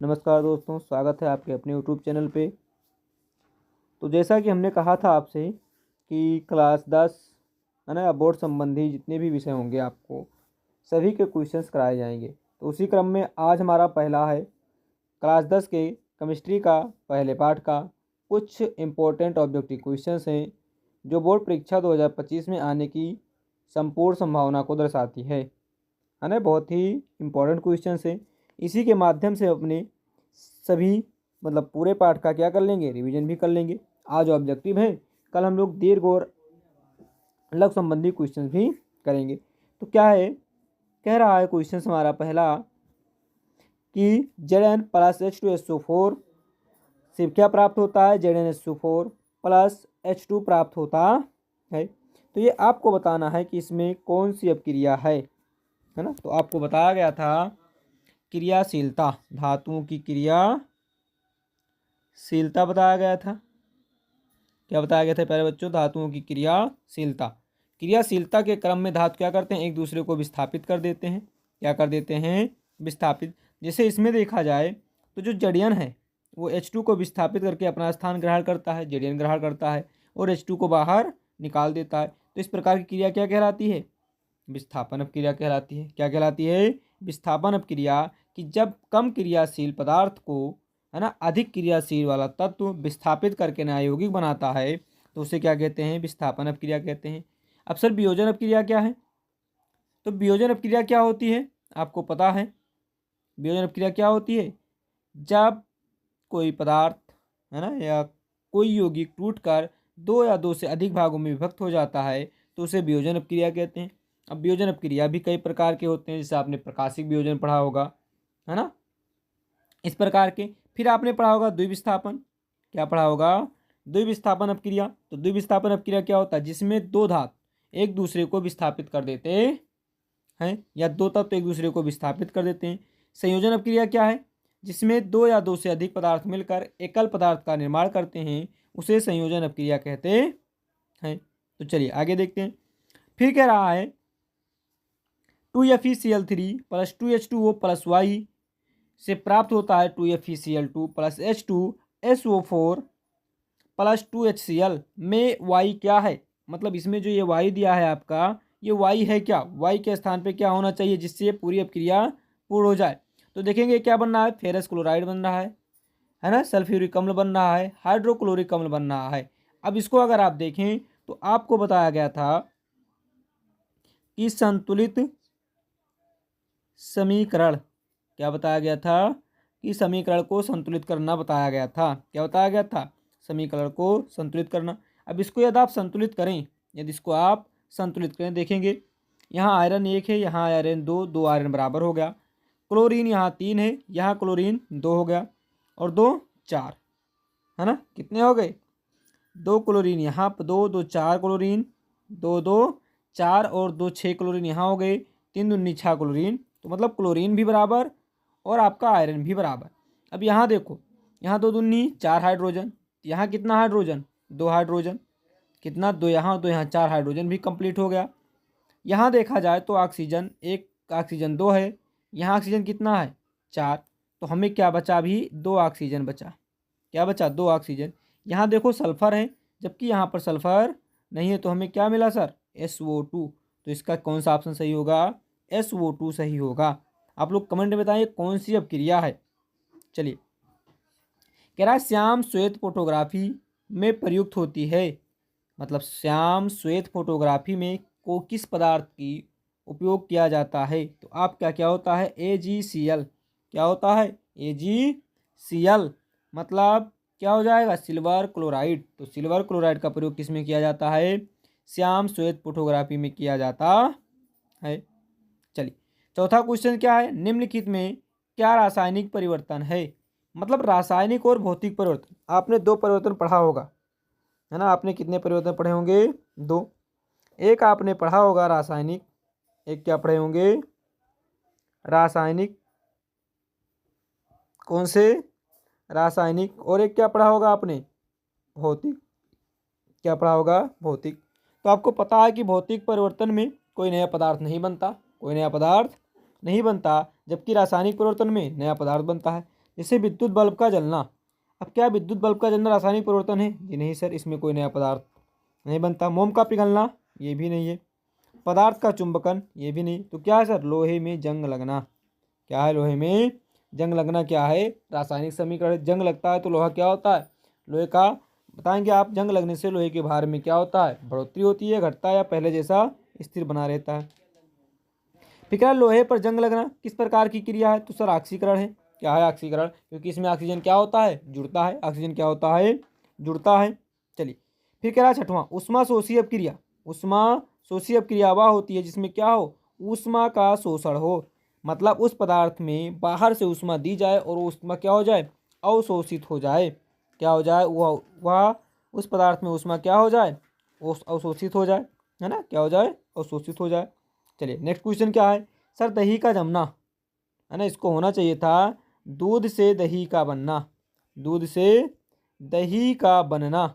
नमस्कार दोस्तों, स्वागत है आपके अपने यूट्यूब चैनल पे। तो जैसा कि हमने कहा था आपसे कि क्लास 10 है ना, बोर्ड संबंधी जितने भी विषय होंगे आपको सभी के क्वेश्चंस कराए जाएंगे। तो उसी क्रम में आज हमारा पहला है क्लास 10 के केमिस्ट्री का पहले पार्ट का कुछ इम्पोर्टेंट ऑब्जेक्टिव क्वेश्चंस हैं जो बोर्ड परीक्षा 2025 में आने की संपूर्ण संभावना को दर्शाती है ना। बहुत ही इम्पोर्टेंट क्वेश्चंस हैं। इसी के माध्यम से अपने सभी पूरे पाठ का क्या कर लेंगे, रिवीजन भी कर लेंगे। आज ऑब्जेक्टिव है, कल हम लोग दीर्घ और लघु संबंधी क्वेश्चन भी करेंगे। तो क्या है, कह रहा है क्वेश्चन हमारा पहला कि Zn प्लस H2SO4 से क्या प्राप्त होता है, ZnSO4 प्लस H2 प्राप्त होता है। तो ये आपको बताना है कि इसमें कौन सी अपक्रिया है ना। तो आपको बताया गया था क्रियाशीलता, धातुओं की क्रियाशीलता बताया गया था। क्या बताया गया था पहले बच्चों? धातुओं की क्रियाशीलता। क्रियाशीलता के क्रम में धातु क्या करते हैं, एक दूसरे को विस्थापित कर देते हैं। क्या कर देते हैं? विस्थापित। जैसे इसमें देखा जाए तो जो जड़ियन है वो H2 को विस्थापित करके अपना स्थान ग्रहण करता है, जड़ियन ग्रहण करता है और H2 को बाहर निकाल देता है। तो इस प्रकार की क्रिया क्या कहलाती है? विस्थापन अपक्रिया कहलाती है। क्या कहलाती है? विस्थापन अपक्रिया। कि जब कम क्रियाशील पदार्थ को है ना अधिक क्रियाशील वाला तत्व विस्थापित करके अयौगिक बनाता है तो उसे क्या कहते हैं? विस्थापन अपक्रिया कहते हैं। अब सर वियोजन अपक्रिया क्या है? तो वियोजन अपक्रिया क्या होती है आपको पता है? वियोजन अपक्रिया क्या होती है? जब कोई पदार्थ है ना या कोई यौगिक टूटकर दो या दो से अधिक भागों में विभक्त हो जाता है तो उसे वियोजन अपक्रिया कहते हैं। अब वियोजन अपक्रिया भी कई प्रकार के होते हैं, जैसे आपने प्रकाशिक वियोजन पढ़ा होगा है ना, इस प्रकार के। फिर आपने पढ़ा होगा द्विविस्थापन। क्या पढ़ा होगा? द्विविस्थापन अपक्रिया। तो द्विविस्थापन अपक्रिया क्या होता है? जिसमें दो धातु एक दूसरे को विस्थापित कर देते हैं या दो तत्व एक दूसरे को विस्थापित कर देते हैं। संयोजन अपक्रिया क्या है? जिसमें दो या दो से अधिक पदार्थ मिलकर एकल पदार्थ का निर्माण करते हैं, उसे संयोजन अपक्रिया कहते हैं। तो चलिए आगे देखते हैं। फिर कह रहा है 2FeCl3 plus 2H2O plus Y से प्राप्त होता है 2FeCl2 plus H2SO4 plus 2HCl में Y क्या है? मतलब इसमें जो ये Y दिया है आपका, ये Y है क्या? Y के स्थान पे क्या होना चाहिए जिससे ये पूरी अपक्रिया पूर्ण हो जाए? तो देखेंगे क्या बन रहा है, फेरस क्लोराइड बन रहा है ना, सल्फ्यूरिक अम्ल बन रहा है, हाइड्रोक्लोरिक अम्ल बन रहा है। अब इसको अगर आप देखें तो आपको बताया गया था कि संतुलित समीकरण, क्या बताया गया था? कि समीकरण को संतुलित करना बताया गया था। क्या बताया गया था? समीकरण को संतुलित करना। अब इसको यदि आप संतुलित करें, यदि इसको आप संतुलित करें, देखेंगे यहाँ आयरन 1 है, यहाँ आयरन 2, 2 आयरन बराबर हो गया। क्लोरीन यहाँ 3 है, यहाँ क्लोरीन 2 हो गया और 2 4 है ना। कितने हो गए? 2 क्लोरीन यहाँ पर 2, 2 4 क्लोरीन, 2 2 4 और 2 6 क्लोरीन यहाँ हो गए, 3 दूनी 6 क्लोरीन। तो मतलब क्लोरीन भी बराबर और आपका आयरन भी बराबर। अब यहाँ देखो, यहाँ 2 दूनी 4 हाइड्रोजन, यहाँ कितना हाइड्रोजन? 2 हाइड्रोजन। कितना? 2 यहाँ 2 यहाँ 4 हाइड्रोजन भी कंप्लीट हो गया। यहाँ देखा जाए तो ऑक्सीजन 1, ऑक्सीजन 2 है, यहाँ ऑक्सीजन कितना है? 4। तो हमें क्या बचा? अभी 2 ऑक्सीजन बचा। क्या बचा? 2 ऑक्सीजन। यहाँ देखो सल्फर है, जबकि यहाँ पर सल्फर नहीं है, तो हमें क्या मिला सर? SO2। तो इसका कौन सा ऑप्शन सही होगा? SO2 सही होगा। आप लोग कमेंट में बताइए कौन सी अपक्रिया है। चलिए, कह रहा है श्याम श्वेत फोटोग्राफी में प्रयुक्त होती है। मतलब श्याम श्वेत फोटोग्राफी में को किस पदार्थ की उपयोग किया जाता है? तो आपका क्या होता है? AgCl। क्या होता है? AgCl। मतलब क्या हो जाएगा? Silver chloride. तो सिल्वर क्लोराइड का प्रयोग किस में किया जाता है? श्याम श्वेत फोटोग्राफी में किया जाता है। चलिए, चौथा क्वेश्चन क्या है? निम्नलिखित में क्या रासायनिक परिवर्तन है? मतलब रासायनिक और भौतिक परिवर्तन। आपने 2 परिवर्तन पढ़ा होगा है ना। आपने कितने परिवर्तन पढ़े होंगे? 2। एक आपने पढ़ा होगा रासायनिक, एक क्या पढ़े होंगे? रासायनिक। कौन से? रासायनिक। और एक क्या पढ़ा होगा आपने? भौतिक। क्या पढ़ा होगा? भौतिक। तो आपको पता है कि भौतिक परिवर्तन में कोई नया पदार्थ नहीं बनता, कोई नया पदार्थ नहीं बनता, जबकि रासायनिक परिवर्तन में नया पदार्थ बनता है। जैसे विद्युत बल्ब का जलना। अब क्या विद्युत बल्ब का जलना रासायनिक परिवर्तन है? जी नहीं सर, इसमें कोई नया पदार्थ नहीं बनता। मोम का पिघलना, ये भी नहीं है। पदार्थ का चुंबकन, ये भी नहीं। तो क्या है सर? लोहे में जंग लगना। क्या है? लोहे में जंग लगना क्या है? रासायनिक समीकरण। जंग लगता है तो लोहा क्या होता है? लोहे का बताएंगे आप। जंग लगने से लोहे के भार में क्या होता है? बढ़ोतरी होती है, घटता है, या पहले जैसा स्थिर बना रहता है। फिर क्या है? लोहे पर जंग लगना किस प्रकार की क्रिया है? तो सर ऑक्सीकरण है। क्या है? ऑक्सीकरण, क्योंकि इसमें ऑक्सीजन क्या होता है? जुड़ता है। ऑक्सीजन क्या होता है? जुड़ता है। चलिए, फिर कह रहा है छठवां, उष्मा शोषी अपक्रिया। उष्मा शोषी अपक्रिया वह होती है जिसमें क्या हो? ऊष्मा का शोषण हो। मतलब उस पदार्थ में बाहर से ऊष्मा दी जाए और वो ऊष्मा क्या हो जाए? अवशोषित हो जाए। क्या हो जाए? वह उस पदार्थ में ऊष्मा क्या हो जाए? वो अवशोषित हो जाए, है ना? क्या हो जाए? अवशोषित हो जाए। चलिए नेक्स्ट क्वेश्चन क्या है सर? दही का जमना, है ना? इसको होना चाहिए था दूध से दही का बनना। दूध से दही का बनना।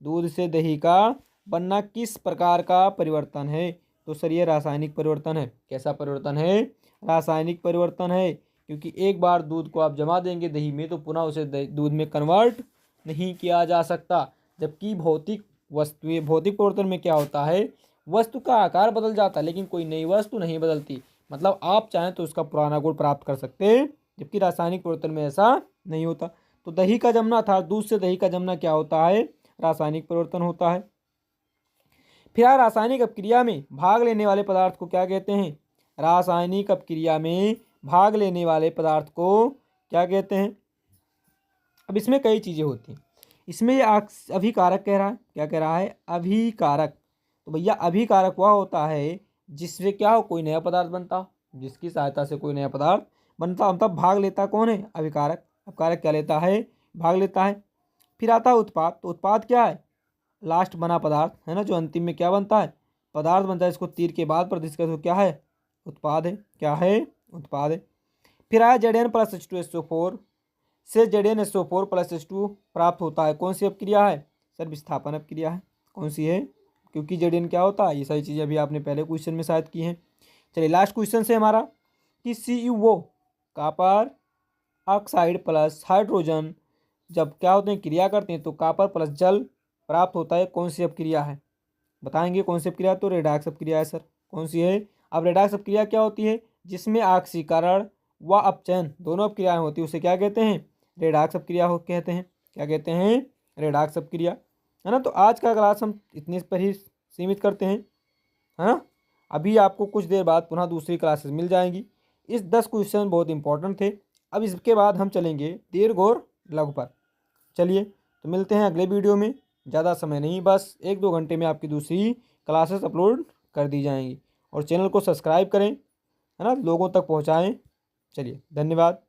दूध से दही का बनना किस प्रकार का परिवर्तन है? तो सर ये रासायनिक परिवर्तन है। कैसा परिवर्तन है? रासायनिक परिवर्तन है, क्योंकि एक बार दूध को आप जमा देंगे दही में तो पुनः उसे दूध में कन्वर्ट नहीं किया जा सकता। जबकि भौतिक परिवर्तन में क्या होता है? वस्तु का आकार बदल जाता है लेकिन कोई नई वस्तु नहीं बदलती। मतलब आप चाहें तो उसका पुराना गुण प्राप्त कर सकते हैं, जबकि रासायनिक परिवर्तन में ऐसा नहीं होता। तो दही का जमना था, दूध से दही का जमना क्या होता है? रासायनिक परिवर्तन होता है। फिर रासायनिक अपक्रिया में भाग लेने वाले पदार्थ को क्या कहते हैं? रासायनिक अपक्रिया में भाग लेने वाले पदार्थ को क्या कहते हैं? अब इसमें कई चीज़ें होती हैं। इसमें ये अभिकारक कह रहा है। क्या कह रहा है? अभिकारक। तो भैया अभिकारक वह होता है जिससे क्या हो? कोई नया पदार्थ बनता हो, जिसकी सहायता से कोई नया पदार्थ बनता, मतलब भाग लेता कौन है? अभिकारक। अभिकारक क्या लेता है? भाग लेता है। फिर आता है उत्पाद। तो उत्पाद क्या है? लास्ट बना पदार्थ, है ना? जो अंतिम में क्या बनता है? पदार्थ बनता है। इसको तीर के बाद प्रतिष्ठित कर, तो क्या है? उत्पाद है। क्या है? उत्पाद है। फिर आया Zn+H2SO4 से Zn+SO4 प्राप्त होता है। कौन सी अपक्रिया है? सर विस्थापन अपक्रिया है। कौन सी है? क्योंकि Zn क्या होता है? ये सारी चीज़ें अभी आपने पहले क्वेश्चन में शायद की हैं। चलिए लास्ट क्वेश्चन से हमारा कि CuO copper oxide plus hydrogen जब क्या होते हैं? क्रिया करते हैं तो कॉपर प्लस जल प्राप्त होता है। कौन सी अपक्रिया है? बताएंगे कौन सी अपक्रिया? तो रेडॉक्स अपक्रिया है सर। कौन सी है? अब रेडॉक्स अपक्रिया क्या होती है? जिसमें ऑक्सीकरण व अपचयन दोनों अपक्रियाएं होती है, उसे क्या कहते हैं? रेडॉक्स अपक्रिया हो कहते हैं। क्या कहते हैं? रेडॉक्स अपक्रिया, है ना? तो आज का क्लास हम इतने पर ही सीमित करते हैं, है ना? अभी आपको कुछ देर बाद पुनः दूसरी क्लासेस मिल जाएंगी। इस 10 क्वेश्चन बहुत इंपॉर्टेंट थे। अब इसके बाद हम चलेंगे दीर्घ और लघु पर। चलिए तो मिलते हैं अगले वीडियो में। ज़्यादा समय नहीं, बस 1-2 घंटे में आपकी दूसरी क्लासेस अपलोड कर दी जाएंगी। और चैनल को सब्सक्राइब करें, है ना? लोगों तक पहुंचाएं। चलिए धन्यवाद।